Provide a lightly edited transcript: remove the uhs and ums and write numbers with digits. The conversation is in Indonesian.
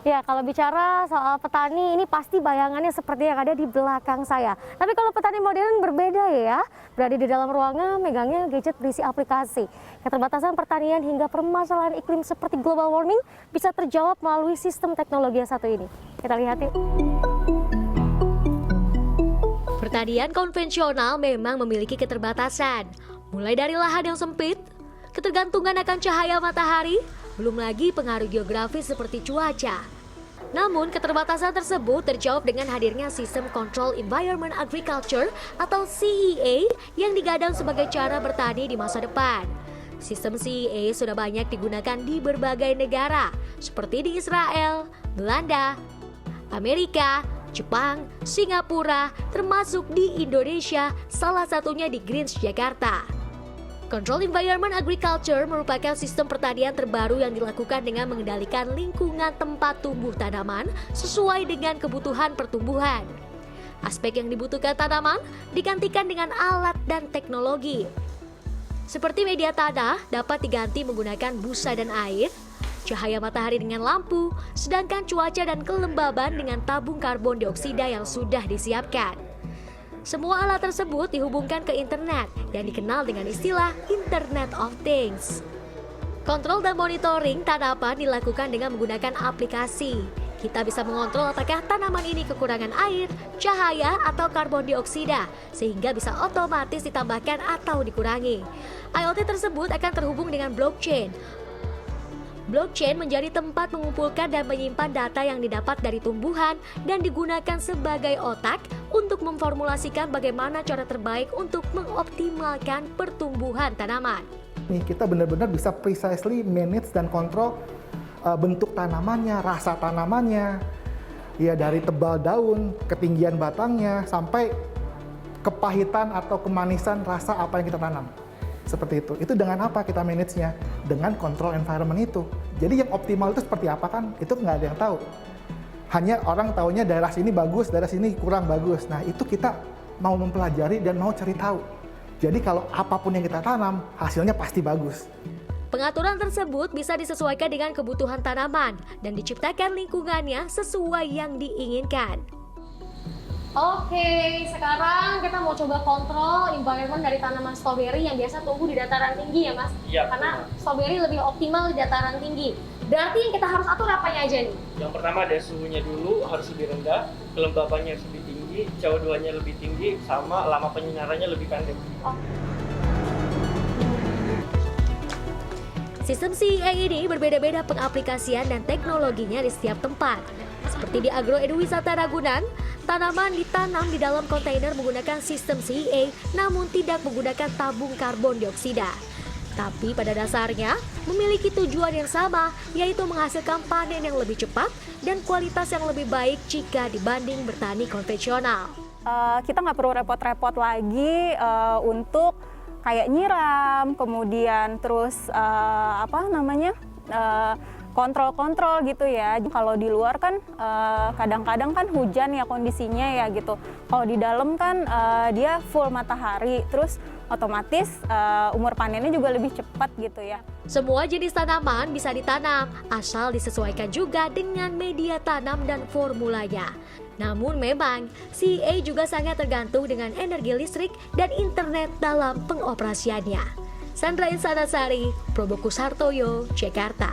Ya, kalau bicara soal petani ini pasti bayangannya seperti yang ada di belakang saya. Tapi kalau petani modern berbeda ya, berada di dalam ruangan megangnya gadget berisi aplikasi. Keterbatasan pertanian hingga permasalahan iklim seperti global warming bisa terjawab melalui sistem teknologi yang satu ini. Kita lihat yuk. Pertanian konvensional memang memiliki keterbatasan, mulai dari lahan yang sempit, ketergantungan akan cahaya matahari, belum lagi pengaruh geografis seperti cuaca. Namun, keterbatasan tersebut terjawab dengan hadirnya Sistem Control Environment Agriculture atau CEA yang digadang sebagai cara bertani di masa depan. Sistem CEA sudah banyak digunakan di berbagai negara, seperti di Israel, Belanda, Amerika, Jepang, Singapura, termasuk di Indonesia, salah satunya di Greens, Jakarta. Control Environment Agriculture merupakan sistem pertanian terbaru yang dilakukan dengan mengendalikan lingkungan tempat tumbuh tanaman sesuai dengan kebutuhan pertumbuhan. Aspek yang dibutuhkan tanaman digantikan dengan alat dan teknologi. Seperti media tanah dapat diganti menggunakan busa dan air, cahaya matahari dengan lampu, sedangkan cuaca dan kelembaban dengan tabung karbon dioksida yang sudah disiapkan. Semua alat tersebut dihubungkan ke internet yang dikenal dengan istilah Internet of Things. Kontrol dan monitoring tanaman dilakukan dengan menggunakan aplikasi. Kita bisa mengontrol apakah tanaman ini kekurangan air, cahaya, atau karbon dioksida, sehingga bisa otomatis ditambahkan atau dikurangi. IoT tersebut akan terhubung dengan blockchain. Blockchain menjadi tempat mengumpulkan dan menyimpan data yang didapat dari tumbuhan dan digunakan sebagai otak untuk memformulasikan bagaimana cara terbaik untuk mengoptimalkan pertumbuhan tanaman. Nih, kita benar-benar bisa precisely manage dan kontrol bentuk tanamannya, rasa tanamannya, ya dari tebal daun, ketinggian batangnya, sampai kepahitan atau kemanisan rasa apa yang kita tanam. Seperti itu. Itu dengan apa kita manage-nya? Dengan kontrol environment itu. Jadi yang optimal itu seperti apa kan? Itu nggak ada yang tahu. Hanya orang taunya daerah sini bagus, daerah sini kurang bagus. Nah itu kita mau mempelajari dan mau cari tahu. Jadi kalau apapun yang kita tanam, hasilnya pasti bagus. Pengaturan tersebut bisa disesuaikan dengan kebutuhan tanaman dan diciptakan lingkungannya sesuai yang diinginkan. Oke, sekarang kita mau coba kontrol environment dari tanaman stroberi yang biasa tumbuh di dataran tinggi ya Mas? Iya. Karena stroberi lebih optimal di dataran tinggi. Berarti yang kita harus atur apanya aja nih? Yang pertama ada suhunya dulu harus lebih rendah, kelembabannya harus lebih tinggi, CO2-nya lebih tinggi, sama lama penyinarannya lebih pendek. Oh. Sistem CEA ini berbeda-beda pengaplikasian dan teknologinya di setiap tempat. Seperti di Agro Eduwisata Ragunan, tanaman ditanam di dalam kontainer menggunakan sistem CEA namun tidak menggunakan tabung karbon dioksida. Tapi pada dasarnya memiliki tujuan yang sama, yaitu menghasilkan panen yang lebih cepat dan kualitas yang lebih baik jika dibanding bertani konvensional. Kita nggak perlu repot-repot lagi untuk kayak nyiram, kemudian terus kontrol-kontrol gitu ya. Kalau di luar kan kadang-kadang kan hujan ya kondisinya ya gitu. Kalau di dalam kan dia full matahari, terus otomatis umur panennya juga lebih cepat gitu ya. Semua jenis tanaman bisa ditanam, asal disesuaikan juga dengan media tanam dan formulanya. Namun memang, CEA juga sangat tergantung dengan energi listrik dan internet dalam pengoperasiannya. Sandra Insanasari, Probokus Hartoyo, Jakarta.